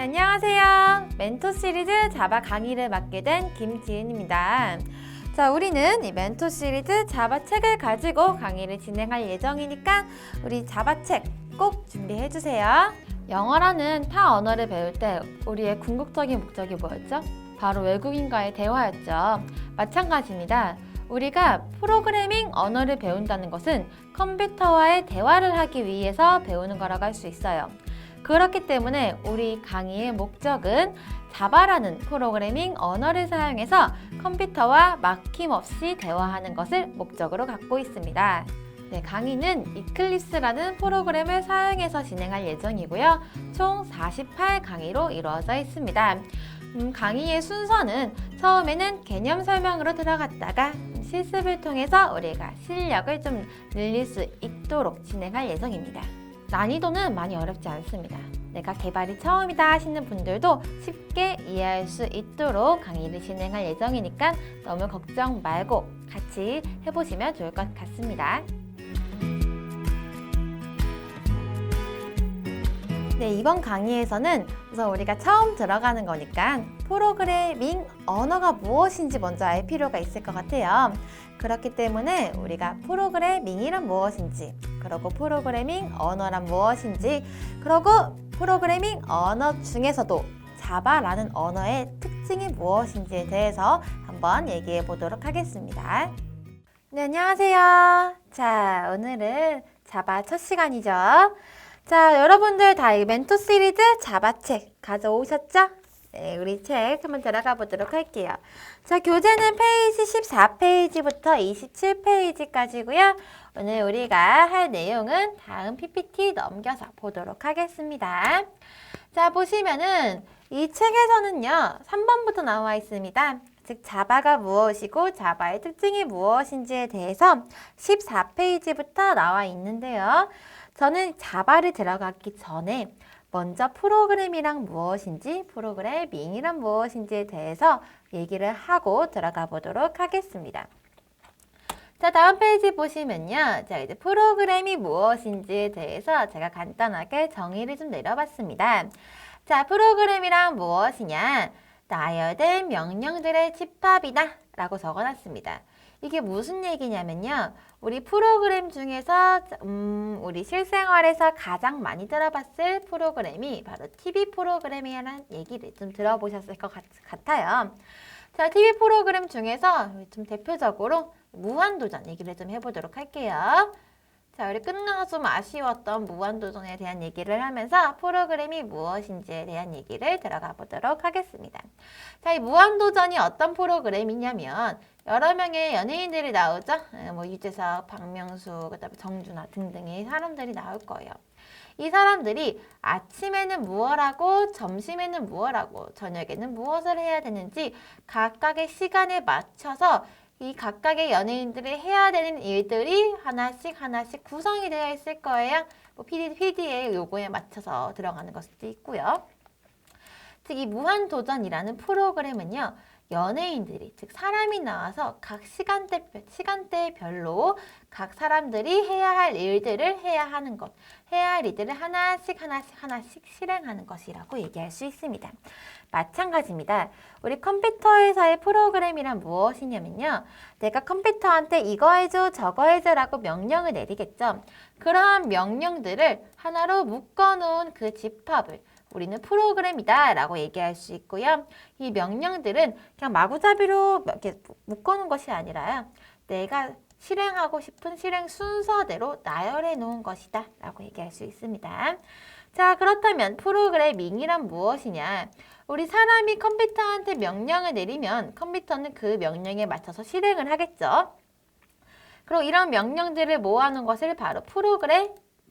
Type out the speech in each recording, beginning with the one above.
안녕하세요. 멘토 시리즈 자바 강의를 맡게 된 김지은입니다. 자, 우리는 이 멘토 시리즈 자바 책을 가지고 강의를 진행할 예정이니까 우리 자바 책 꼭 준비해 주세요. 영어라는 타 언어를 배울 때 우리의 궁극적인 목적이 뭐였죠? 바로 외국인과의 대화였죠. 마찬가지입니다. 우리가 프로그래밍 언어를 배운다는 것은 컴퓨터와의 대화를 하기 위해서 배우는 거라고 할 수 있어요. 그렇기 때문에 우리 강의의 목적은 자바라는 프로그래밍 언어를 사용해서 컴퓨터와 막힘없이 대화하는 것을 목적으로 갖고 있습니다. 네, 강의는 이클립스라는 프로그램을 사용해서 진행할 예정이고요. 총 48강의로 이루어져 있습니다. 강의의 순서는 처음에는 개념 설명으로 들어갔다가 실습을 통해서 우리가 실력을 좀 늘릴 수 있도록 진행할 예정입니다. 난이도는 많이 어렵지 않습니다. 내가 개발이 처음이다 하시는 분들도 쉽게 이해할 수 있도록 강의를 진행할 예정이니까 너무 걱정 말고 같이 해보시면 좋을 것 같습니다. 네, 이번 강의에서는 우선 우리가 처음 들어가는 거니까 프로그래밍 언어가 무엇인지 먼저 알 필요가 있을 것 같아요. 그렇기 때문에 우리가 프로그래밍이란 무엇인지, 그리고 프로그래밍 언어란 무엇인지, 그리고 프로그래밍 언어 중에서도 자바라는 언어의 특징이 무엇인지에 대해서 한번 얘기해 보도록 하겠습니다. 네, 안녕하세요. 자, 오늘은 자바 첫 시간이죠. 자, 여러분들 다 이 멘토 시리즈 자바 책 가져오셨죠? 네, 우리 책 한번 들어가 보도록 할게요. 자, 교재는 페이지 14페이지부터 27페이지까지고요. 오늘 우리가 할 내용은 다음 PPT 넘겨서 보도록 하겠습니다. 자, 보시면은 이 책에서는요, 3번부터 나와 있습니다. 즉, 자바가 무엇이고 자바의 특징이 무엇인지에 대해서 14페이지부터 나와 있는데요. 저는 자바를 들어가기 전에 먼저 프로그램이란 무엇인지, 프로그래밍이란 무엇인지에 대해서 얘기를 하고 들어가 보도록 하겠습니다. 자, 다음 페이지 보시면요. 자, 이제 프로그램이 무엇인지에 대해서 제가 간단하게 정의를 좀 내려봤습니다. 자, 프로그램이란 무엇이냐? 나열된 명령들의 집합이다 라고 적어놨습니다. 이게 무슨 얘기냐면요. 우리 프로그램 중에서 우리 실생활에서 가장 많이 들어봤을 프로그램이 바로 TV 프로그램이라는 얘기를 좀 들어보셨을 것 같아요. 자, TV 프로그램 중에서 좀 대표적으로 무한도전 얘기를 좀 해보도록 할게요. 자, 우리 끝나서 좀 아쉬웠던 무한도전에 대한 얘기를 하면서 프로그램이 무엇인지에 대한 얘기를 들어가 보도록 하겠습니다. 자, 이 무한도전이 어떤 프로그램이냐면 여러 명의 연예인들이 나오죠. 뭐 유재석, 박명수, 그다음에 정준하 등등의 사람들이 나올 거예요. 이 사람들이 아침에는 무엇 하고 점심에는 무엇 하고 저녁에는 무엇을 해야 되는지 각각의 시간에 맞춰서 이 각각의 연예인들이 해야 되는 일들이 하나씩 구성이 되어 있을 거예요. 뭐 PD의 요구에 맞춰서 들어가는 것도 있고요. 즉, 이 무한도전이라는 프로그램은요. 연예인들이, 즉 사람이 나와서 각 시간대별로 각 사람들이 해야 할 일들을 해야 하는 것, 해야 할 일들을 하나씩 실행하는 것이라고 얘기할 수 있습니다. 마찬가지입니다. 우리 컴퓨터에서의 프로그램이란 무엇이냐면요. 내가 컴퓨터한테 이거 해줘, 저거 해줘라고 명령을 내리겠죠. 그러한 명령들을 하나로 묶어놓은 그 집합을 우리는 프로그램이다 라고 얘기할 수 있고요. 이 명령들은 그냥 마구잡이로 이렇게 묶어놓은 것이 아니라요. 내가 실행하고 싶은 실행 순서대로 나열해 놓은 것이다 라고 얘기할 수 있습니다. 자, 그렇다면 프로그래밍이란 무엇이냐? 우리 사람이 컴퓨터한테 명령을 내리면 컴퓨터는 그 명령에 맞춰서 실행을 하겠죠. 그리고 이런 명령들을 모아놓은 것을 바로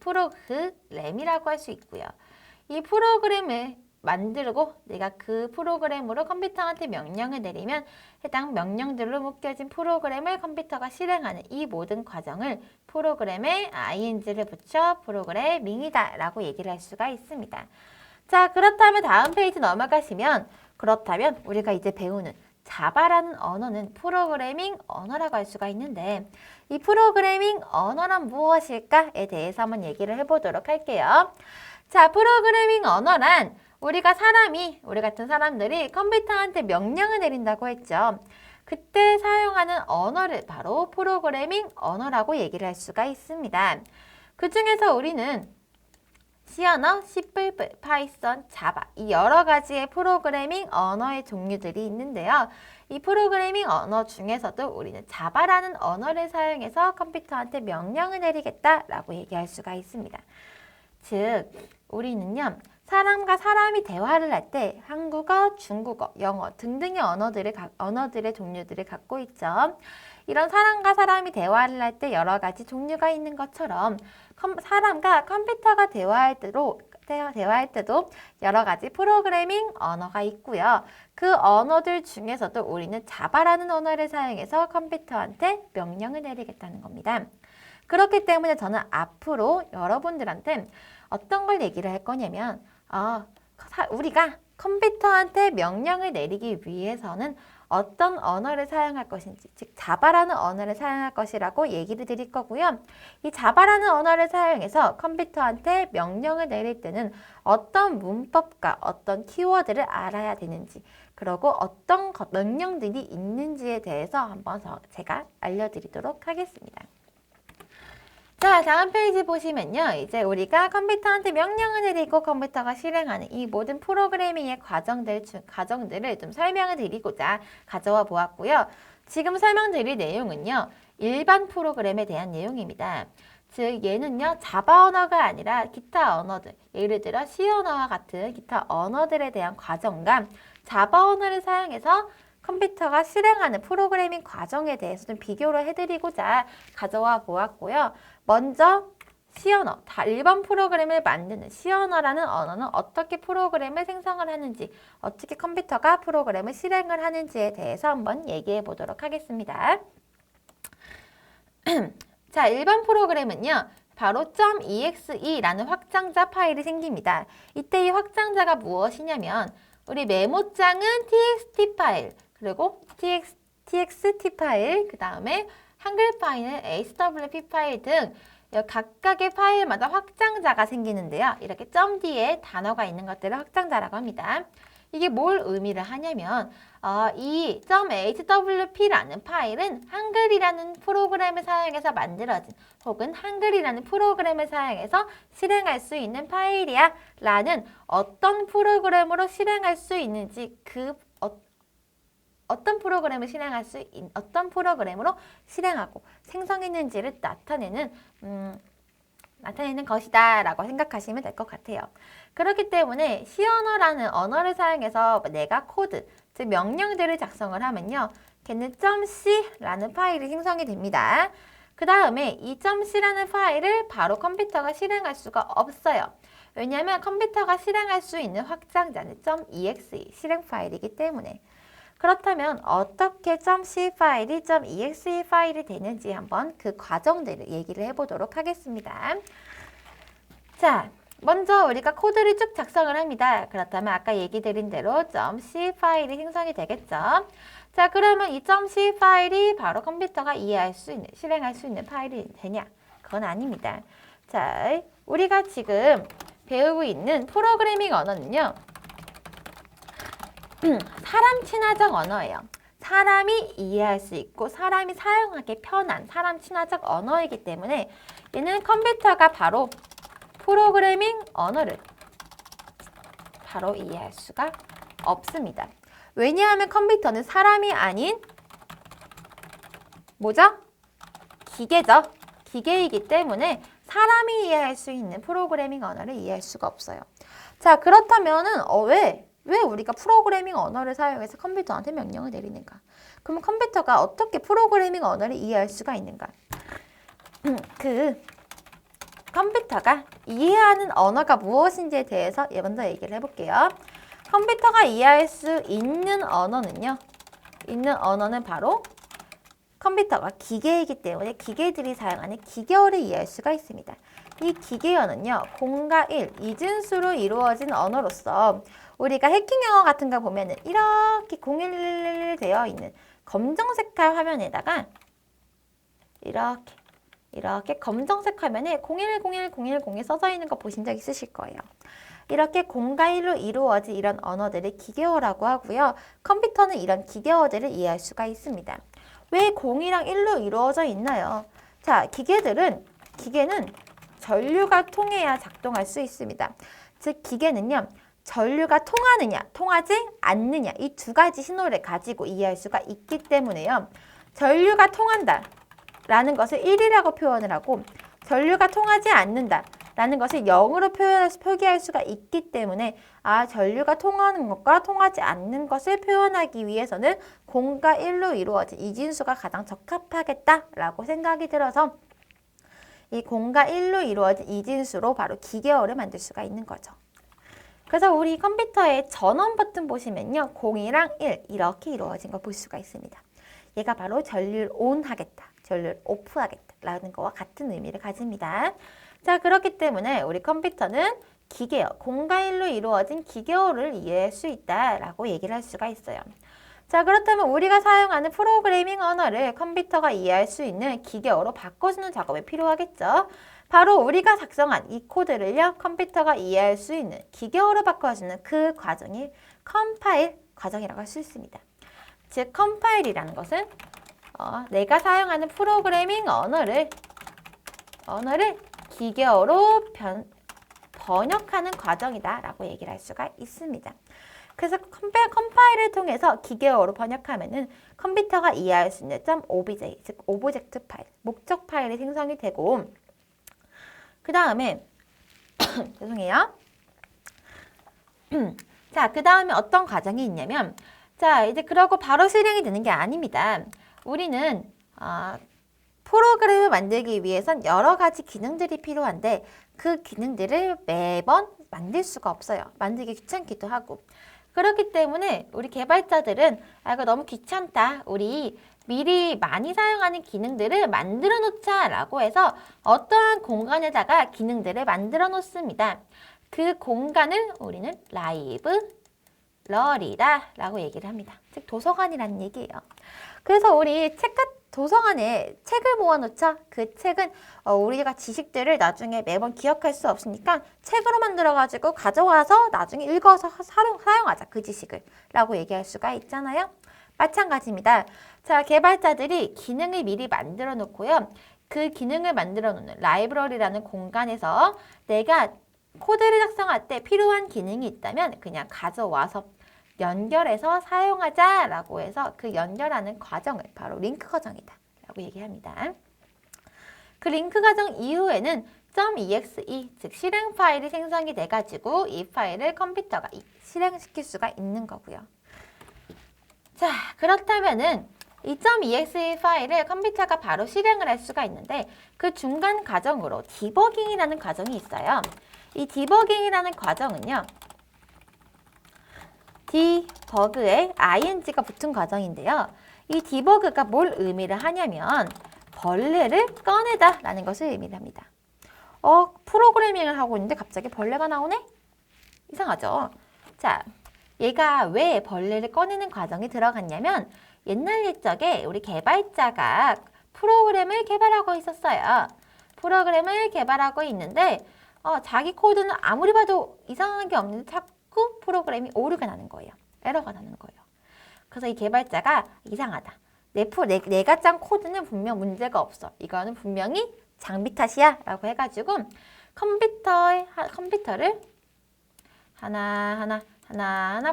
프로그램이라고 할 수 있고요. 이 프로그램을 만들고 내가 그 프로그램으로 컴퓨터한테 명령을 내리면 해당 명령들로 묶여진 프로그램을 컴퓨터가 실행하는 이 모든 과정을 프로그램에 ing를 붙여 프로그래밍이다 라고 얘기를 할 수가 있습니다. 자, 그렇다면 다음 페이지 넘어가시면 그렇다면 우리가 이제 배우는 자바라는 언어는 프로그래밍 언어라고 할 수가 있는데 이 프로그래밍 언어란 무엇일까에 대해서 한번 얘기를 해보도록 할게요. 자, 프로그래밍 언어란 우리 같은 사람들이 컴퓨터한테 명령을 내린다고 했죠. 그때 사용하는 언어를 바로 프로그래밍 언어라고 얘기를 할 수가 있습니다. 그 중에서 우리는 C 언어, C++, 파이썬, 자바 이 여러 가지의 프로그래밍 언어의 종류들이 있는데요. 이 프로그래밍 언어 중에서도 우리는 자바라는 언어를 사용해서 컴퓨터한테 명령을 내리겠다라고 얘기할 수가 있습니다. 즉, 우리는요. 사람과 사람이 대화를 할 때 한국어, 중국어, 영어 등등의 언어들의 종류들을 갖고 있죠. 이런 사람과 사람이 대화를 할 때 여러 가지 종류가 있는 것처럼 사람과 컴퓨터가 대화할 때도 여러 가지 프로그래밍 언어가 있고요. 그 언어들 중에서도 우리는 자바라는 언어를 사용해서 컴퓨터한테 명령을 내리겠다는 겁니다. 그렇기 때문에 저는 앞으로 여러분들한테 어떤 걸 얘기를 할 거냐면 우리가 컴퓨터한테 명령을 내리기 위해서는 어떤 언어를 사용할 것인지, 즉 자바라는 언어를 사용할 것이라고 얘기를 드릴 거고요. 이 자바라는 언어를 사용해서 컴퓨터한테 명령을 내릴 때는 어떤 문법과 어떤 키워드를 알아야 되는지, 그리고 어떤 명령들이 있는지에 대해서 한번 제가 알려드리도록 하겠습니다. 자, 다음 페이지 보시면요. 이제 우리가 컴퓨터한테 명령을 내리고 컴퓨터가 실행하는 이 모든 프로그래밍의 과정들을 좀 설명을 드리고자 가져와 보았고요. 지금 설명드릴 내용은요. 일반 프로그램에 대한 내용입니다. 즉, 얘는요. 자바 언어가 아니라 기타 언어들, 예를 들어 C 언어와 같은 기타 언어들에 대한 과정과 자바 언어를 사용해서 컴퓨터가 실행하는 프로그래밍 과정에 대해서 좀 비교를 해드리고자 가져와 보았고요. 먼저 C 언어, 일반 프로그램을 만드는 C 언어라는 언어는 어떻게 프로그램을 생성을 하는지, 어떻게 컴퓨터가 프로그램을 실행을 하는지에 대해서 한번 얘기해 보도록 하겠습니다. 자, 일반 프로그램은요. 바로 .exe라는 확장자 파일이 생깁니다. 이때 이 확장자가 무엇이냐면 우리 메모장은 txt 파일, 그리고 txt 파일, 그 다음에 한글 파일은 hwp 파일 등 각각의 파일마다 확장자가 생기는데요. 이렇게 점 뒤에 단어가 있는 것들을 확장자라고 합니다. 이게 뭘 의미를 하냐면 이 .hwp라는 파일은 한글이라는 프로그램을 사용해서 만들어진 혹은 한글이라는 프로그램을 사용해서 실행할 수 있는 파일이야 라는 어떤 프로그램으로 실행할 수 있는지 어떤 프로그램으로 실행하고 생성했는지를 나타내는 것이다 라고 생각하시면 될 것 같아요. 그렇기 때문에 C 언어라는 언어를 사용해서 내가 코드, 즉 명령들을 작성을 하면요. 걔는 .c라는 파일이 생성이 됩니다. 그 다음에 이 .c라는 파일을 바로 컴퓨터가 실행할 수가 없어요. 왜냐하면 컴퓨터가 실행할 수 있는 확장자는 .exe 실행 파일이기 때문에. 그렇다면 어떻게 .c 파일이 .exe 파일이 되는지 한번 그 과정들을 얘기를 해보도록 하겠습니다. 자, 먼저 우리가 코드를 쭉 작성을 합니다. 그렇다면 아까 얘기 드린 대로 .c 파일이 생성이 되겠죠. 자, 그러면 이 .c 파일이 바로 컴퓨터가 실행할 수 있는 파일이 되냐? 그건 아닙니다. 자, 우리가 지금 배우고 있는 프로그래밍 언어는요. 사람 친화적 언어예요. 사람이 이해할 수 있고 사람이 사용하기 편한 사람 친화적 언어이기 때문에 얘는 컴퓨터가 바로 프로그래밍 언어를 바로 이해할 수가 없습니다. 왜냐하면 컴퓨터는 사람이 아닌 뭐죠? 기계죠. 기계이기 때문에 사람이 이해할 수 있는 프로그래밍 언어를 이해할 수가 없어요. 자, 그렇다면은 왜 우리가 프로그래밍 언어를 사용해서 컴퓨터한테 명령을 내리는가? 그러면 컴퓨터가 어떻게 프로그래밍 언어를 이해할 수가 있는가? 컴퓨터가 이해하는 언어가 무엇인지에 대해서 먼저 얘기를 해볼게요. 컴퓨터가 이해할 수 있는 언어는 바로 컴퓨터가 기계이기 때문에 기계들이 사용하는 기계어를 이해할 수가 있습니다. 이 기계어는요, 0과 1, 이진수로 이루어진 언어로서 우리가 해킹 영어 같은 거 보면은 이렇게 011 되어 있는 검정색깔 화면에다가 이렇게 검정색 화면에 01010101 써져 있는 거 보신 적 있으실 거예요. 이렇게 공과 일로 이루어진 이런 언어들을 기계어라고 하고요. 컴퓨터는 이런 기계어들을 이해할 수가 있습니다. 왜 공이랑 일로 이루어져 있나요? 자, 기계는 전류가 통해야 작동할 수 있습니다. 즉, 기계는요, 전류가 통하느냐, 통하지 않느냐 이 두 가지 신호를 가지고 이해할 수가 있기 때문에요. 전류가 통한다 라는 것을 1이라고 표현을 하고 전류가 통하지 않는다 라는 것을 0으로 표기할 수가 있기 때문에 전류가 통하는 것과 통하지 않는 것을 표현하기 위해서는 공과 1로 이루어진 이진수가 가장 적합하겠다라고 생각이 들어서 이 공과 1로 이루어진 이진수로 바로 기계어를 만들 수가 있는 거죠. 그래서 우리 컴퓨터의 전원 버튼 보시면요. 0이랑 1 이렇게 이루어진 걸 볼 수가 있습니다. 얘가 바로 전류를 ON하겠다, 전류를 OFF하겠다 라는 거와 같은 의미를 가집니다. 자, 그렇기 때문에 우리 컴퓨터는 기계어, 공과 1로 이루어진 기계어를 이해할 수 있다라고 얘기를 할 수가 있어요. 자, 그렇다면 우리가 사용하는 프로그래밍 언어를 컴퓨터가 이해할 수 있는 기계어로 바꿔주는 작업이 필요하겠죠. 바로 우리가 작성한 이 코드를요, 컴퓨터가 이해할 수 있는 기계어로 바꿔주는 그 과정이 컴파일 과정이라고 할 수 있습니다. 즉, 컴파일이라는 것은 내가 사용하는 프로그래밍 언어를 기계어로 번역하는 과정이다라고 얘기를 할 수가 있습니다. 그래서 컴파일을 통해서 기계어로 번역하면은 컴퓨터가 이해할 수 있는 .obj, 즉 오브젝트 파일, 목적 파일이 생성이 되고 그 다음에 죄송해요. 자, 그 다음에 어떤 과정이 있냐면 자, 이제 그러고 바로 실행이 되는 게 아닙니다. 우리는 프로그램을 만들기 위해선 여러 가지 기능들이 필요한데 그 기능들을 매번 만들 수가 없어요. 만들기 귀찮기도 하고. 그렇기 때문에 우리 개발자들은 이거 너무 귀찮다. 우리 미리 많이 사용하는 기능들을 만들어 놓자 라고 해서 어떠한 공간에다가 기능들을 만들어 놓습니다. 그 공간을 우리는 라이브러리다 라고 얘기를 합니다. 즉 도서관이라는 얘기예요. 그래서 우리 도서관에 책을 모아놓죠. 그 책은 우리가 지식들을 나중에 매번 기억할 수 없으니까 책으로 만들어가지고 가져와서 나중에 읽어서 사용하자. 그 지식을 라고 얘기할 수가 있잖아요. 마찬가지입니다. 자, 개발자들이 기능을 미리 만들어 놓고요. 그 기능을 만들어 놓는 라이브러리라는 공간에서 내가 코드를 작성할 때 필요한 기능이 있다면 그냥 가져와서 연결해서 사용하자라고 해서 그 연결하는 과정을 바로 링크 과정이다 라고 얘기합니다. 그 링크 과정 이후에는 .exe, 즉 실행 파일이 생성이 돼가지고 이 파일을 컴퓨터가 실행시킬 수가 있는 거고요. 자, 그렇다면은 이 .exe 파일을 컴퓨터가 바로 실행을 할 수가 있는데 그 중간 과정으로 디버깅이라는 과정이 있어요. 이 디버깅이라는 과정은요. 디버그에 ing가 붙은 과정인데요. 이 디버그가 뭘 의미를 하냐면 벌레를 꺼내다 라는 것을 의미를 합니다. 프로그래밍을 하고 있는데 갑자기 벌레가 나오네? 이상하죠? 자, 얘가 왜 벌레를 꺼내는 과정이 들어갔냐면 옛날 옛적에 우리 개발자가 프로그램을 개발하고 있었어요. 프로그램을 개발하고 있는데 자기 코드는 아무리 봐도 이상한 게 없는데 자꾸 프로그램이 오류가 나는 거예요. 에러가 나는 거예요. 그래서 이 개발자가 이상하다. 내가 짠 코드는 분명 문제가 없어. 이거는 분명히 장비 탓이야 라고 해가지고 컴퓨터를 하나하나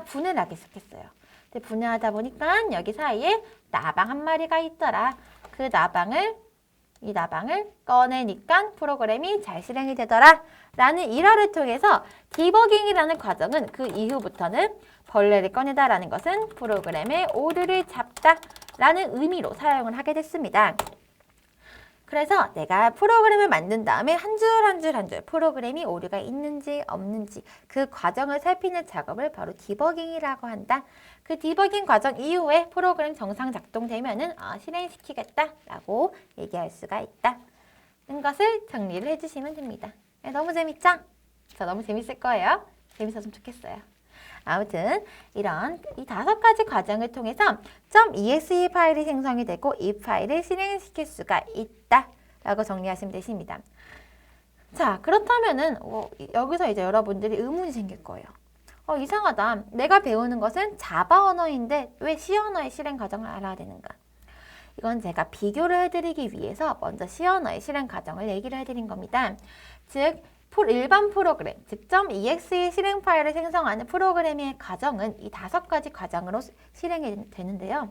분해하기 시작했어요. 근데 분해하다 보니까 여기 사이에 나방 한 마리가 있더라. 이 나방을 꺼내니까 프로그램이 잘 실행이 되더라 라는 일화를 통해서 디버깅이라는 과정은 그 이후부터는 벌레를 꺼내다 라는 것은 프로그램의 오류를 잡다 라는 의미로 사용을 하게 됐습니다. 그래서 내가 프로그램을 만든 다음에 한 줄 한 줄 프로그램이 오류가 있는지 없는지 그 과정을 살피는 작업을 바로 디버깅이라고 한다. 그 디버깅 과정 이후에 프로그램 정상 작동되면은 실행시키겠다라고 얘기할 수가 있다는 것을 정리를 해주시면 됩니다. 너무 재밌죠? 저 너무 재밌을 거예요. 재밌었으면 좋겠어요. 아무튼 이런 이 5가지 과정을 통해서 .exe 파일이 생성이 되고 이 파일을 실행시킬 수가 있다라고 정리하시면 되십니다. 자, 그렇다면은 여기서 이제 여러분들이 의문이 생길 거예요. 이상하다. 내가 배우는 것은 자바 언어인데 왜 C 언어의 실행 과정을 알아야 되는가? 이건 제가 비교를 해드리기 위해서 먼저 C 언어의 실행 과정을 얘기를 해드린 겁니다. 즉, 일반 프로그램, 즉 .ex의 실행 파일을 생성하는 프로그램의 과정은 이 5가지 과정으로 실행이 되는데요.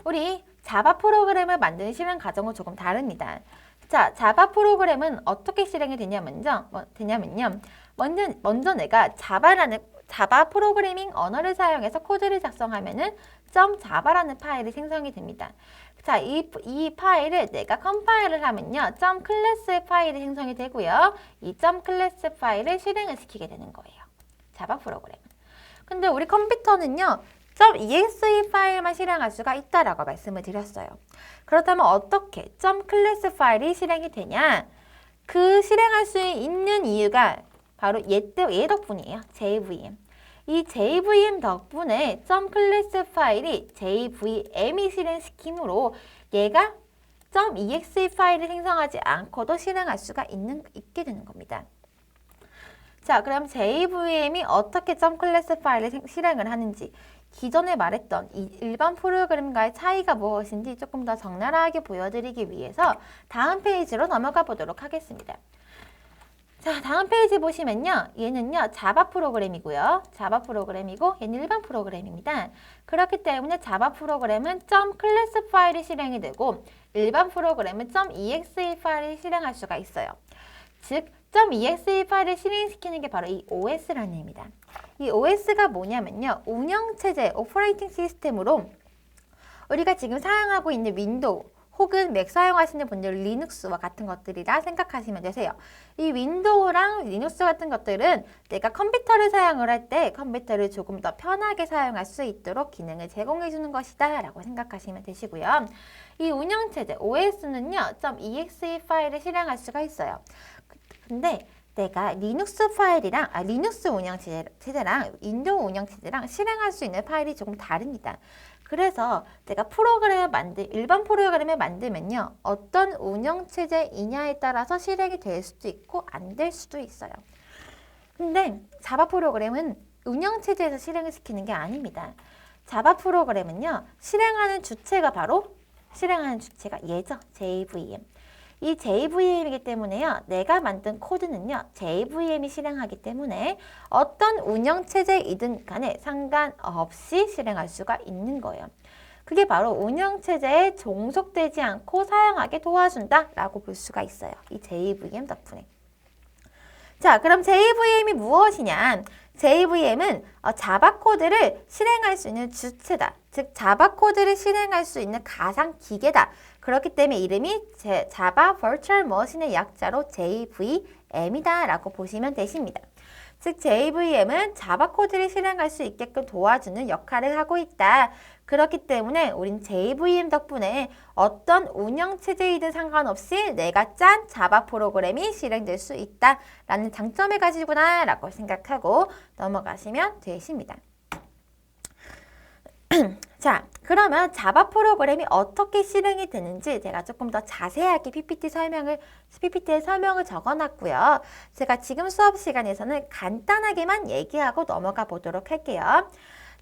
우리 자바 프로그램을 만드는 실행 과정은 조금 다릅니다. 자, 자바 프로그램은 어떻게 실행이 되냐면요. 먼저 내가 자바 프로그래밍 언어를 사용해서 코드를 작성하면은 .java라는 파일이 생성이 됩니다. 자, 이 파일을 내가 컴파일을 하면요. .class의 파일이 생성이 되고요. 이 .class 파일을 실행을 시키게 되는 거예요. 자바 프로그램은. 근데 우리 컴퓨터는요. .exe 파일만 실행할 수가 있다라고 말씀을 드렸어요. 그렇다면 어떻게 .class 파일이 실행이 되냐? 그 실행할 수 있는 이유가 바로 얘 덕분이에요. JVM. 이 JVM 덕분에 .class 파일이 JVM이 실행시키므로 얘가 .exe 파일을 생성하지 않고도 실행할 수가 있게 되는 겁니다. 자, 그럼 JVM이 어떻게 .class 파일을 실행을 하는지, 기존에 말했던 이 일반 프로그램과의 차이가 무엇인지 조금 더 적나라하게 보여드리기 위해서 다음 페이지로 넘어가 보도록 하겠습니다. 자, 다음 페이지 보시면요. 얘는요, 자바 프로그램이고요. 자바 프로그램이고 얘는 일반 프로그램입니다. 그렇기 때문에 자바 프로그램은 .class 파일이 실행이 되고 일반 프로그램은 .exe 파일을 실행할 수가 있어요. 즉, .exe 파일을 실행시키는 게 바로 이 OS라는 의미입니다. 이 OS가 뭐냐면요. 운영체제, 오퍼레이팅 시스템으로 우리가 지금 사용하고 있는 윈도우 혹은 맥 사용하시는 분들은 리눅스와 같은 것들이라 생각하시면 되세요. 이 윈도우랑 리눅스 같은 것들은 내가 컴퓨터를 사용을 할 때 컴퓨터를 조금 더 편하게 사용할 수 있도록 기능을 제공해 주는 것이다 라고 생각하시면 되시고요. 이 운영체제 OS는요. .exe 파일을 실행할 수가 있어요. 근데 내가 리눅스 운영체제랑 윈도우 운영체제랑 실행할 수 있는 파일이 조금 다릅니다. 그래서 내가 일반 프로그램을 만들면요. 어떤 운영체제이냐에 따라서 실행이 될 수도 있고 안 될 수도 있어요. 근데 자바 프로그램은 운영체제에서 실행을 시키는 게 아닙니다. 자바 프로그램은요. 실행하는 주체가 얘죠. JVM. 이 JVM이기 때문에요. 내가 만든 코드는요. JVM이 실행하기 때문에 어떤 운영체제이든 간에 상관없이 실행할 수가 있는 거예요. 그게 바로 운영체제에 종속되지 않고 사용하게 도와준다라고 볼 수가 있어요. 이 JVM 덕분에. 자, 그럼 JVM이 무엇이냐? JVM은 자바 코드를 실행할 수 있는 주체다. 즉, 자바 코드를 실행할 수 있는 가상 기계다. 그렇기 때문에 이름이 자바 버추얼 머신의 약자로 JVM이다 라고 보시면 되십니다. 즉, JVM은 자바 코드를 실행할 수 있게끔 도와주는 역할을 하고 있다. 그렇기 때문에 우린 JVM 덕분에 어떤 운영체제이든 상관없이 내가 짠 자바 프로그램이 실행될 수 있다라는 장점을 가지구나 라고 생각하고 넘어가시면 되십니다. 자, 그러면 자바 프로그램이 어떻게 실행이 되는지 제가 조금 더 자세하게 PPT에 설명을 적어놨고요. 제가 지금 수업 시간에서는 간단하게만 얘기하고 넘어가 보도록 할게요.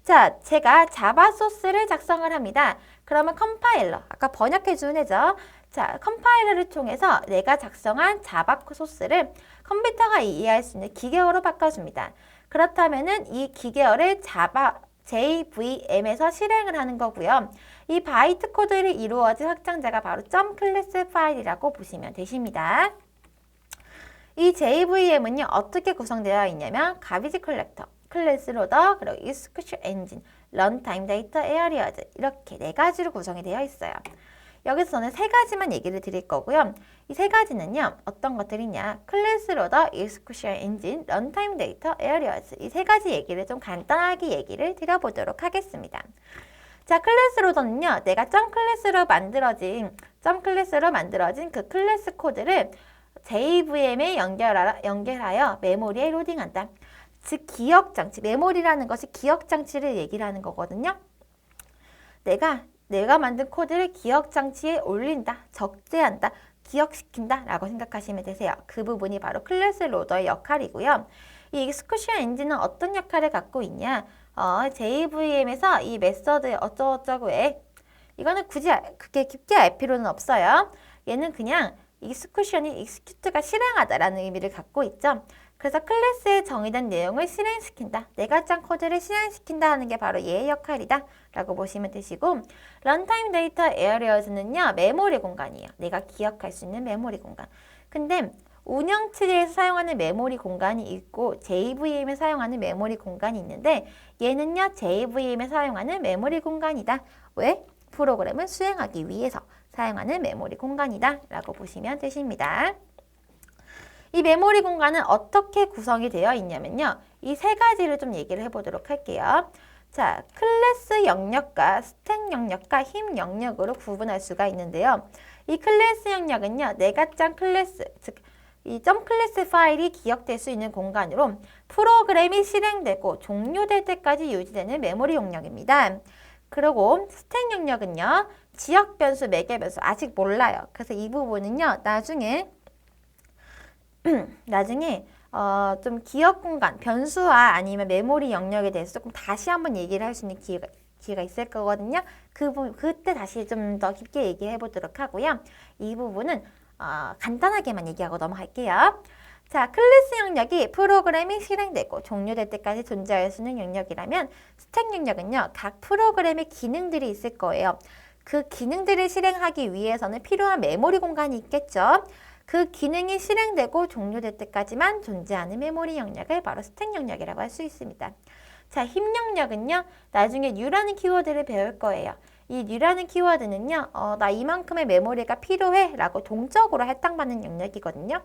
자, 제가 자바 소스를 작성을 합니다. 그러면 컴파일러, 아까 번역해준 애죠. 자, 컴파일러를 통해서 내가 작성한 자바 소스를 컴퓨터가 이해할 수 있는 기계어로 바꿔줍니다. 그렇다면은 이 기계어를 JVM에서 실행을 하는 거고요. 이 바이트 코드를 이루어진 확장자가 바로 .class 파일이라고 보시면 되십니다. 이 JVM은요, 어떻게 구성되어 있냐면 garbage collector, 클래스 로더, 그리고 execution engine, runtime data areas 이렇게 4가지로 구성이 되어 있어요. 여기서 저는 3가지만 얘기를 드릴 거고요. 이 3가지는요. 어떤 것들이냐? 클래스 로더, execution engine, runtime data areas 이 3가지 얘기를 좀 간단하게 얘기를 드려보도록 하겠습니다. 자, 클래스 로더는요. 내가 .class로 만들어진 그 클래스 코드를 JVM에 연결하여 메모리에 로딩한다. 즉, 기억장치, 메모리라는 것이 기억장치를 얘기를 하는 거거든요. 내가 만든 코드를 기억장치에 올린다, 적재한다. 기억시킨다 라고 생각하시면 되세요. 그 부분이 바로 클래스 로더의 역할이고요. 이 execution engine은 어떤 역할을 갖고 있냐? JVM에서 이 메서드 어쩌고저쩌고에 이거는 굳이 그렇게 깊게 알 필요는 없어요. 얘는 그냥 execution이 execute가 실행하다라는 의미를 갖고 있죠. 그래서 클래스에 정의된 내용을 실행시킨다. 내가 짠 코드를 실행시킨다 하는 게 바로 얘의 역할이다 라고 보시면 되시고, 런타임 데이터 에어리어즈는요, 메모리 공간이에요. 내가 기억할 수 있는 메모리 공간. 근데 운영체제에서 사용하는 메모리 공간이 있고 JVM에 사용하는 메모리 공간이 있는데, 얘는요 JVM에 사용하는 메모리 공간이다. 왜? 프로그램을 수행하기 위해서 사용하는 메모리 공간이다 라고 보시면 되십니다. 이 메모리 공간은 어떻게 구성이 되어 있냐면요, 이 세 가지를 좀 얘기를 해보도록 할게요. 자, 클래스 영역과 스택 영역과 힙 영역으로 구분할 수가 있는데요. 이 클래스 영역은요, 내가 짠 클래스, 즉 이 점 클래스 파일이 기억될 수 있는 공간으로 프로그램이 실행되고 종료될 때까지 유지되는 메모리 영역입니다. 그리고 스택 영역은요, 지역 변수, 매개 변수 아직 몰라요. 그래서 이 부분은요, 나중에 좀 기억 공간, 변수와 아니면 메모리 영역에 대해서 조금 다시 한번 얘기를 할 수 있는 기회가 있을 거거든요. 그때 다시 좀 더 깊게 얘기해 보도록 하고요. 이 부분은 간단하게만 얘기하고 넘어갈게요. 자, 클래스 영역이 프로그램이 실행되고 종료될 때까지 존재할 수 있는 영역이라면, 스택 영역은요, 각 프로그램의 기능들이 있을 거예요. 그 기능들을 실행하기 위해서는 필요한 메모리 공간이 있겠죠. 그 기능이 실행되고 종료될 때까지만 존재하는 메모리 영역을 바로 스택 영역이라고 할 수 있습니다. 자, 힙 영역은요, 나중에 뉴라는 키워드를 배울 거예요. 이 뉴라는 키워드는요, 나 이만큼의 메모리가 필요해 라고 동적으로 할당받는 영역이거든요.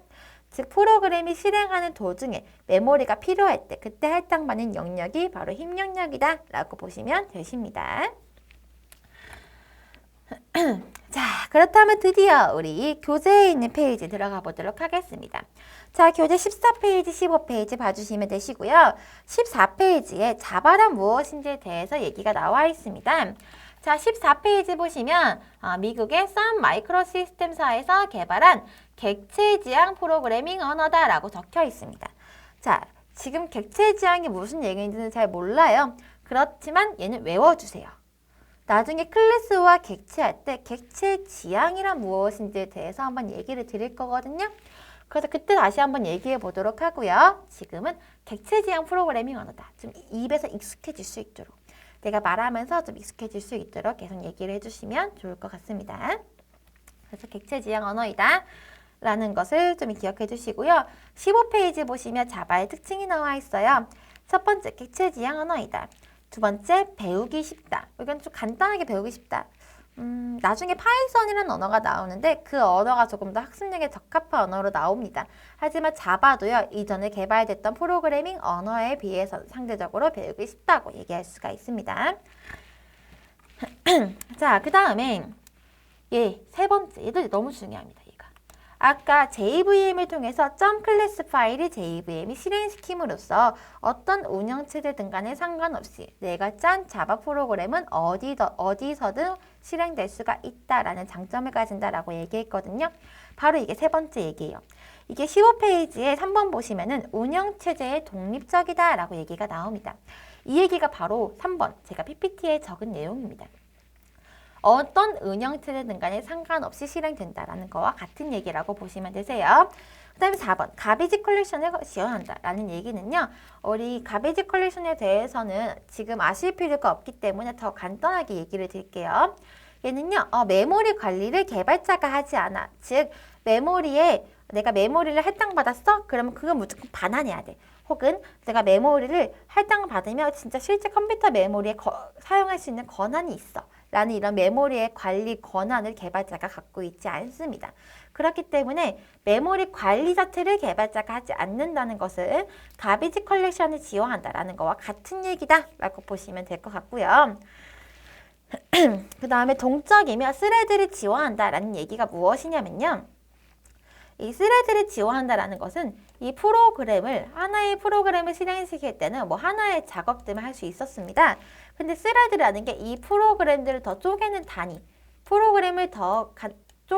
즉, 프로그램이 실행하는 도중에 메모리가 필요할 때 그때 할당받는 영역이 바로 힙 영역이다 라고 보시면 되십니다. 자, 그렇다면 드디어 우리 교재에 있는 페이지 들어가 보도록 하겠습니다. 자, 교재 14페이지, 15페이지 봐주시면 되시고요. 14페이지에 자바란 무엇인지에 대해서 얘기가 나와 있습니다. 자, 14페이지 보시면 미국의 선 마이크로 시스템사에서 개발한 객체 지향 프로그래밍 언어다라고 적혀 있습니다. 자, 지금 객체 지향이 무슨 얘기인지는 잘 몰라요. 그렇지만 얘는 외워주세요. 나중에 클래스와 객체할 때 객체 지향이란 무엇인지에 대해서 한번 얘기를 드릴 거거든요. 그래서 그때 다시 한번 얘기해 보도록 하고요. 지금은 객체 지향 프로그래밍 언어다. 좀 입에서 익숙해질 수 있도록, 내가 말하면서 좀 익숙해질 수 있도록 계속 얘기를 해주시면 좋을 것 같습니다. 그래서 객체 지향 언어이다 라는 것을 좀 기억해 주시고요. 15페이지 보시면 자바의 특징이 나와 있어요. 첫 번째, 객체 지향 언어이다. 두 번째, 배우기 쉽다. 이건 좀 간단하게 배우기 쉽다. 나중에 파이썬이라는 언어가 나오는데 그 언어가 조금 더 학습력에 적합한 언어로 나옵니다. 하지만 자바도요, 이전에 개발됐던 프로그래밍 언어에 비해서 상대적으로 배우기 쉽다고 얘기할 수가 있습니다. 자, 그 다음에 세 번째, 얘도 너무 중요합니다. 아까 JVM을 통해서 점 클래스 파일이 JVM이 실행시킴으로써 어떤 운영체제든 간에 상관없이 내가 짠 자바 프로그램은 어디서든 실행될 수가 있다라는 장점을 가진다라고 얘기했거든요. 바로 이게 세 번째 얘기예요. 이게 15페이지에 3번 보시면은 운영체제의 독립적이다라고 얘기가 나옵니다. 이 얘기가 바로 3번 제가 PPT에 적은 내용입니다. 어떤 운영체제든 간에 상관없이 실행된다라는 거와 같은 얘기라고 보시면 되세요. 그 다음에 4번, 가베지 컬렉션을 지원한다라는 얘기는요, 우리 가베지 컬렉션에 대해서는 지금 아실 필요가 없기 때문에 더 간단하게 얘기를 드릴게요. 얘는요, 메모리 관리를 개발자가 하지 않아. 즉, 내가 메모리를 할당받았어? 그러면 그건 무조건 반환해야 돼. 혹은 내가 메모리를 할당받으면 진짜 실제 컴퓨터 메모리에 사용할 수 있는 권한이 있어. 라는 이런 메모리의 관리 권한을 개발자가 갖고 있지 않습니다. 그렇기 때문에 메모리 관리 자체를 개발자가 하지 않는다는 것은 가비지 컬렉션을 지원한다라는 거와 같은 얘기다 라고 보시면 될 것 같고요. 그 다음에 동적이며 스레드를 지원한다라는 얘기가 무엇이냐면요. 이 스레드를 지원한다라는 것은 이 하나의 프로그램을 실행시킬 때는 하나의 작업들만 할 수 있었습니다. 근데 스레드라는 게 이 프로그램들을 더 쪼개는 단위, 프로그램을 더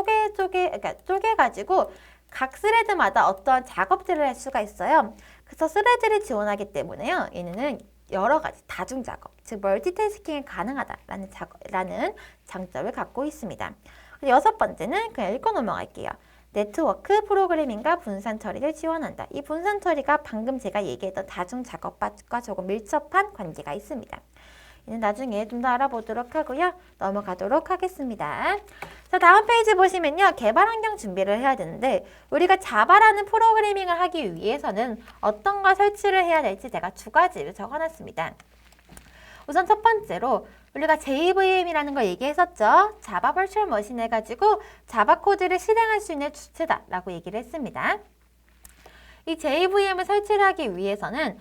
그러니까 쪼개가지고 각 스레드마다 어떠한 작업들을 할 수가 있어요. 그래서 스레드를 지원하기 때문에요. 얘는 여러 가지 다중 작업, 즉 멀티태스킹이 가능하다라는 장점을 갖고 있습니다. 여섯 번째는 그냥 읽고 넘어갈게요. 네트워크 프로그래밍과 분산 처리를 지원한다. 이 분산 처리가 방금 제가 얘기했던 다중 작업과 조금 밀접한 관계가 있습니다. 이는 나중에 좀 더 알아보도록 하고요. 넘어가도록 하겠습니다. 자, 다음 페이지 보시면요. 개발 환경 준비를 해야 되는데 우리가 자바라는 프로그래밍을 하기 위해서는 어떤 걸 설치를 해야 될지 제가 두 가지를 적어놨습니다. 우선 첫 번째로 우리가 JVM이라는 걸 얘기했었죠. 자바 버추얼 머신 해가지고 자바 코드를 실행할 수 있는 주체다라고 얘기를 했습니다. 이 JVM을 설치를 하기 위해서는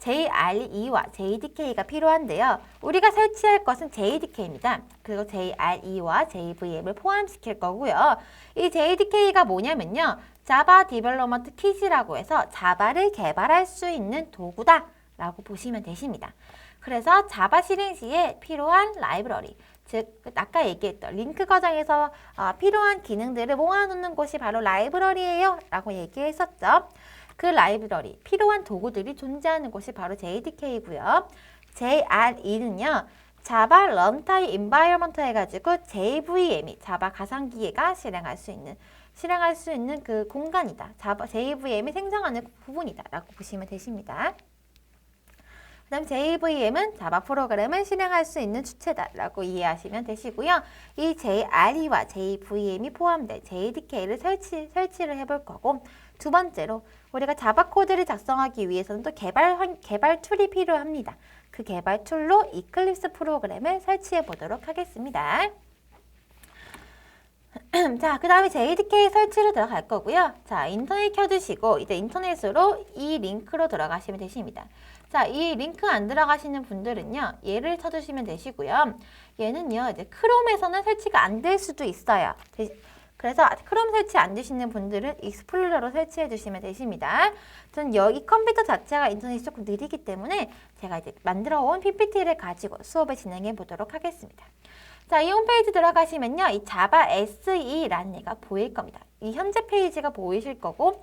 JRE와 JDK가 필요한데요. 우리가 설치할 것은 JDK입니다. 그리고 JRE와 JVM을 포함시킬 거고요. 이 JDK가 뭐냐면요. 자바 디벨로먼트 킷이라고 해서 자바를 개발할 수 있는 도구다라고 보시면 되십니다. 그래서 자바 실행 시에 필요한 라이브러리, 즉 아까 얘기했던 링크 과정에서 필요한 기능들을 모아놓는 곳이 바로 라이브러리예요 라고 얘기했었죠. 그 라이브러리, 필요한 도구들이 존재하는 곳이 바로 JDK고요. JRE는요. 자바 런타임 인바이러먼트 해가지고 JVM이 자바 가상기계가 실행할 수 있는 그 공간이다. 자바 JVM이 생성하는 부분이다 라고 보시면 되십니다. 그 다음 JVM은 자바 프로그램을 실행할 수 있는 주체다라고 이해하시면 되시고요. 이 JRE와 JVM이 포함된 JDK를 설치를 해볼 거고, 두 번째로 우리가 자바 코드를 작성하기 위해서는 또 개발 툴이 필요합니다. 그 개발 툴로 이클립스 프로그램을 설치해 보도록 하겠습니다. 자, 그 다음에 JDK 설치로 들어갈 거고요. 자, 인터넷 켜두시고 이제 인터넷으로 이 링크로 들어가시면 되십니다. 자, 이 링크 안 들어가시는 분들은요, 얘를 쳐주시면 되시고요. 얘는요, 이제 크롬에서는 설치가 안 될 수도 있어요. 그래서 크롬 설치 안 되시는 분들은 익스플로러로 설치해 주시면 되십니다. 저는 이 컴퓨터 자체가 인터넷이 조금 느리기 때문에 제가 이제 만들어 온 PPT를 가지고 수업을 진행해 보도록 하겠습니다. 자, 이 홈페이지 들어가시면요, 이 자바 SE라는 애가 보일 겁니다. 이 현재 페이지가 보이실 거고,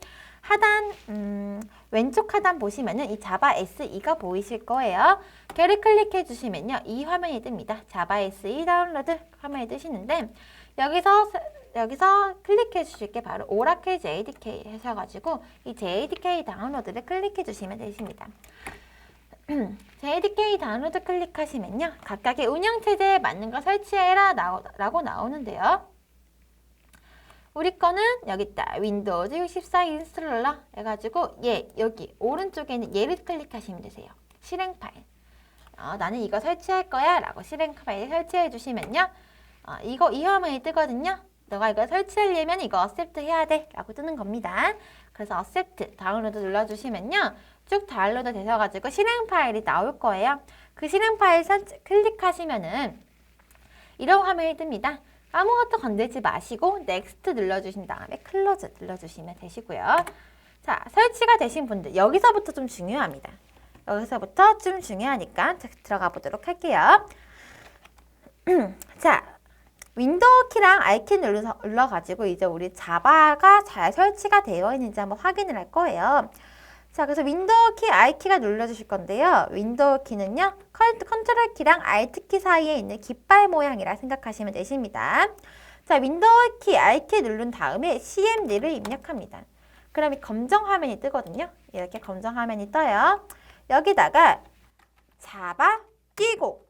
왼쪽 하단 보시면은 이 자바 SE가 보이실 거예요. 걔를 클릭해 주시면요, 이 화면이 뜹니다. 자바 SE 다운로드 화면이 뜨시는데, 여기서 클릭해 주실 게 바로 오라클 JDK 하셔가지고 이 JDK 다운로드를 클릭해 주시면 되십니다. JDK 다운로드 클릭하시면요, 각각의 운영체제에 맞는 거 설치해라 라고 나오는데요. 우리 거는 여기 있다. 윈도우즈 64 인스톨러 해가지고 여기 오른쪽에 있는 얘를 클릭하시면 되세요. 실행 파일. 나는 이거 설치할 거야 라고 실행 파일 설치해 주시면요, 이 화면이 뜨거든요. 너가 이거 설치하려면 이거 accept 해야 돼 라고 뜨는 겁니다. 그래서 accept 다운로드 눌러주시면요, 쭉 다운로드 되셔가지고 실행 파일이 나올 거예요. 그 실행 파일 클릭하시면은 이런 화면이 뜹니다. 아무것도 건들지 마시고 next 눌러주신 다음에 close 눌러주시면 되시고요. 자, 설치가 되신 분들, 여기서부터 좀 중요합니다. 여기서부터 좀 중요하니까 들어가 보도록 할게요. 자, 윈도우 키랑 R키 눌러가지고 이제 우리 자바가 잘 설치가 되어 있는지 한번 확인을 할 거예요. 자, 그래서 윈도우 키, R키가 눌러주실 건데요. 윈도우 키는요, 컨트롤 키랑 Alt 키 사이에 있는 깃발 모양이라 생각하시면 되십니다. 자, 윈도우 키, R키 누른 다음에 CMD를 입력합니다. 그럼 이 검정 화면이 뜨거든요. 이렇게 검정 화면이 떠요. 여기다가 자바 끼고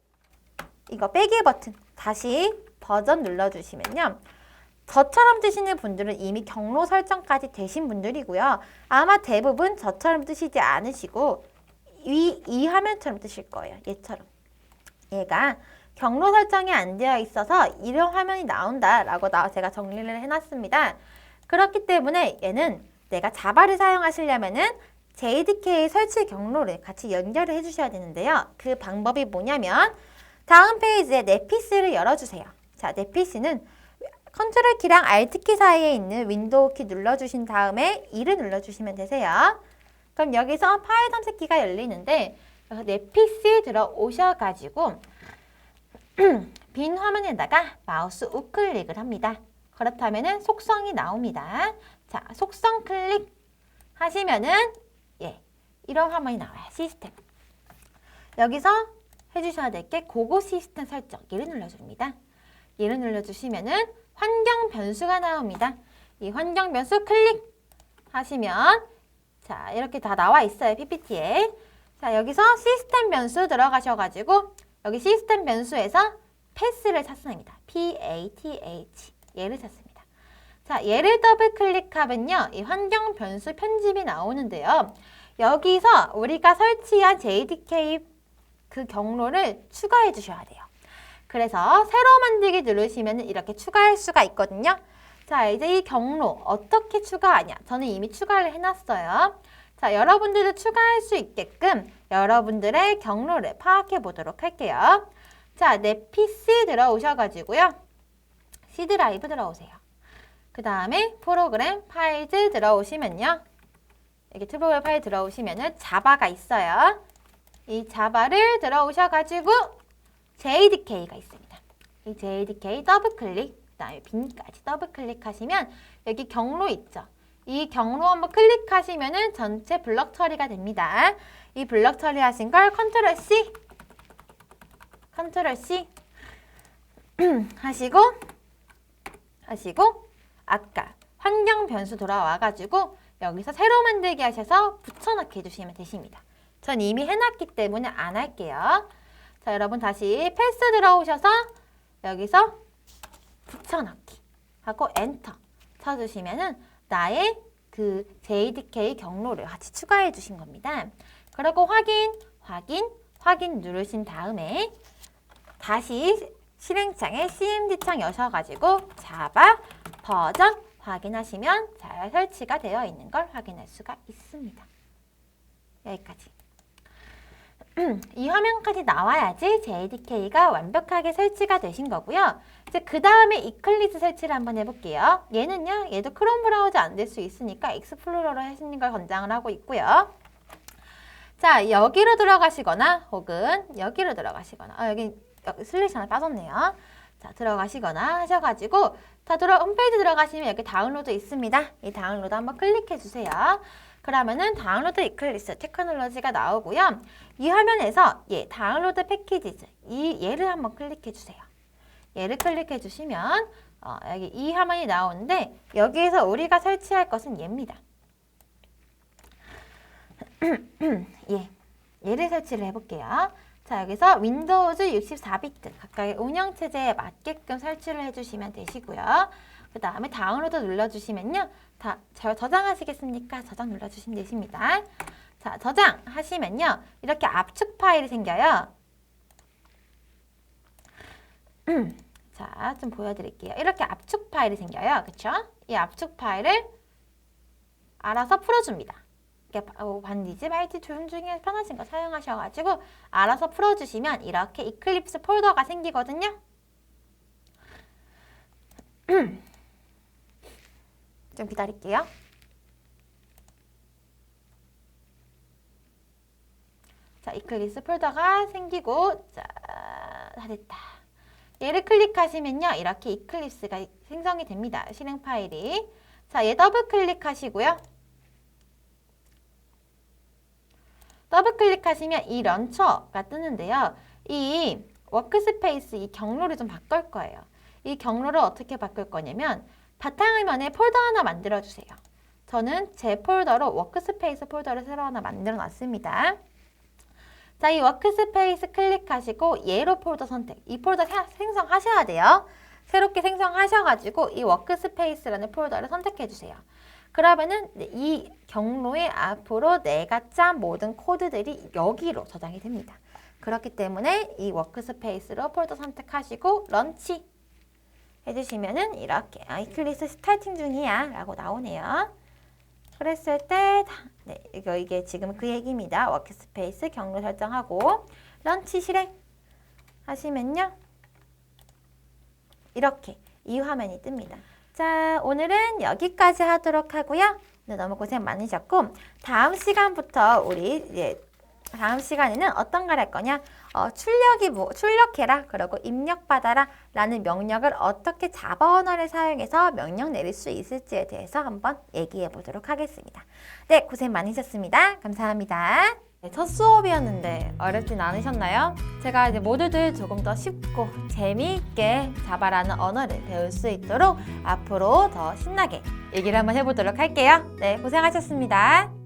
이거 빼기 버튼 다시 버전 눌러주시면요, 저처럼 뜨시는 분들은 이미 경로 설정까지 되신 분들이고요. 아마 대부분 저처럼 뜨시지 않으시고 이 화면처럼 뜨실 거예요. 얘처럼. 얘가 경로 설정이 안 되어 있어서 이런 화면이 나온다라고 제가 정리를 해놨습니다. 그렇기 때문에 얘는 내가 자바를 사용하시려면은 JDK 설치 경로를 같이 연결을 해주셔야 되는데요. 그 방법이 뭐냐면 다음 페이지에 내 PC를 열어주세요. 자, 내 PC는 컨트롤 키랑 Alt 키 사이에 있는 윈도우 키 눌러주신 다음에 2를 눌러주시면 되세요. 그럼 여기서 파일 탐색기가 열리는데 내 PC 들어오셔가지고 빈 화면에다가 마우스 우클릭을 합니다. 그렇다면은 속성이 나옵니다. 자, 속성 클릭 하시면은 이런 화면이 나와요. 시스템. 여기서 해주셔야 될 게 고고 시스템 설정. 얘를 눌러줍니다. 얘를 눌러주시면은 환경 변수가 나옵니다. 이 환경 변수 클릭 하시면 자, 이렇게 다 나와 있어요. PPT에. 자, 여기서 시스템 변수 들어가셔가지고 여기 시스템 변수에서 path를 찾습니다. PATH. 얘를 찾습니다. 자, 얘를 더블 클릭하면요. 이 환경 변수 편집이 나오는데요. 여기서 우리가 설치한 JDK 그 경로를 추가해 주셔야 돼요. 그래서 새로 만들기 누르시면 이렇게 추가할 수가 있거든요. 자, 이제 이 경로 어떻게 추가하냐? 저는 이미 추가를 해놨어요. 자, 여러분들도 추가할 수 있게끔 여러분들의 경로를 파악해 보도록 할게요. 자, 내 PC 들어오셔가지고요. C 드라이브 들어오세요. 그 다음에 프로그램 파일즈 들어오시면요. 여기 프로그램 파일 들어오시면은 자바가 있어요. 이 자바를 들어오셔가지고 JDK가 있습니다. 이 JDK 더블 클릭, 그 다음에 빈까지 더블 클릭하시면 여기 경로 있죠. 이 경로 한번 클릭하시면은 전체 블럭 처리가 됩니다. 이 블럭 처리하신 걸 컨트롤 C, 컨트롤 C 하시고 아까 환경 변수 돌아와가지고 여기서 새로 만들기 하셔서 붙여넣기 해주시면 되십니다. 전 이미 해놨기 때문에 안 할게요. 자, 여러분 다시 패스 들어오셔서 여기서 붙여넣기 하고 엔터 쳐주시면은 나의 그 JDK 경로를 같이 추가해 주신 겁니다. 그리고 확인 누르신 다음에 다시 실행창에 CMD창 여셔가지고 자바 버전 확인하시면 잘 설치가 되어 있는 걸 확인할 수가 있습니다. 여기까지. 이 화면까지 나와야지 JDK가 완벽하게 설치가 되신 거고요. 이제 그 다음에 이클립스 설치를 한번 해볼게요. 얘도 크롬 브라우저 안 될 수 있으니까 익스플로러로 하시는 걸 권장을 하고 있고요. 자, 여기로 들어가시거나 혹은 여기로 들어가시거나 여기 슬래시 하나 빠졌네요. 자, 들어가시거나 하셔가지고 홈페이지 들어가시면 여기 다운로드 있습니다. 이 다운로드 한번 클릭해 주세요. 그러면은 다운로드 이클립스 테크놀로지가 나오고요. 이 화면에서 다운로드 패키지즈 얘를 한번 클릭해 주세요. 얘를 클릭해 주시면 여기 이 화면이 나오는데 여기에서 우리가 설치할 것은 얘입니다. 얘를 설치를 해볼게요. 자, 여기서 윈도우즈 64비트 각각의 운영체제에 맞게끔 설치를 해주시면 되시고요. 그 다음에 다운로드 눌러주시면요. 다 저장하시겠습니까? 저장 눌러주시면 되십니다. 자, 저장하시면요. 이렇게 압축 파일이 생겨요. 자, 좀 보여드릴게요. 이렇게 압축 파일이 생겨요. 그쵸? 이 압축 파일을 알아서 풀어줍니다. 반디지, 마이티 툴 중에 편하신 거 사용하셔가지고 알아서 풀어주시면 이렇게 이클립스 폴더가 생기거든요. 좀 기다릴게요. 자, 이클립스 폴더가 생기고 자, 다 됐다. 얘를 클릭하시면요. 이렇게 이클립스가 생성이 됩니다. 실행 파일이. 자, 얘 더블 클릭하시고요. 더블 클릭하시면 이 런처가 뜨는데요. 이 워크스페이스 이 경로를 좀 바꿀 거예요. 이 경로를 어떻게 바꿀 거냐면 바탕화면에 폴더 하나 만들어 주세요. 저는 제 폴더로 워크스페이스 폴더를 새로 하나 만들어 놨습니다. 자, 이 워크스페이스 클릭하시고 얘로 폴더 선택. 이 폴더 생성하셔야 돼요. 새롭게 생성하셔가지고 이 워크스페이스라는 폴더를 선택해 주세요. 그러면은 이 경로에 앞으로 내가 짠 모든 코드들이 여기로 저장이 됩니다. 그렇기 때문에 이 워크스페이스로 폴더 선택하시고 런치 해주시면은 이렇게 이클립스 스타팅 중이야 라고 나오네요. 그랬을 때 이게 지금 그 얘기입니다. 워크스페이스 경로 설정하고 런치 실행 하시면요. 이렇게 이 화면이 뜹니다. 자, 오늘은 여기까지 하도록 하고요. 오늘 너무 고생 많으셨고 다음 시간부터 우리 다음 시간에는 어떤 걸 할 거냐? 출력해라, 그리고 입력받아라 라는 명령을 어떻게 자바 언어를 사용해서 명령 내릴 수 있을지에 대해서 한번 얘기해 보도록 하겠습니다. 네, 고생 많으셨습니다. 감사합니다. 네, 첫 수업이었는데 어렵진 않으셨나요? 제가 이제 모두들 조금 더 쉽고 재미있게 자바라는 언어를 배울 수 있도록 앞으로 더 신나게 얘기를 한번 해보도록 할게요. 네, 고생하셨습니다.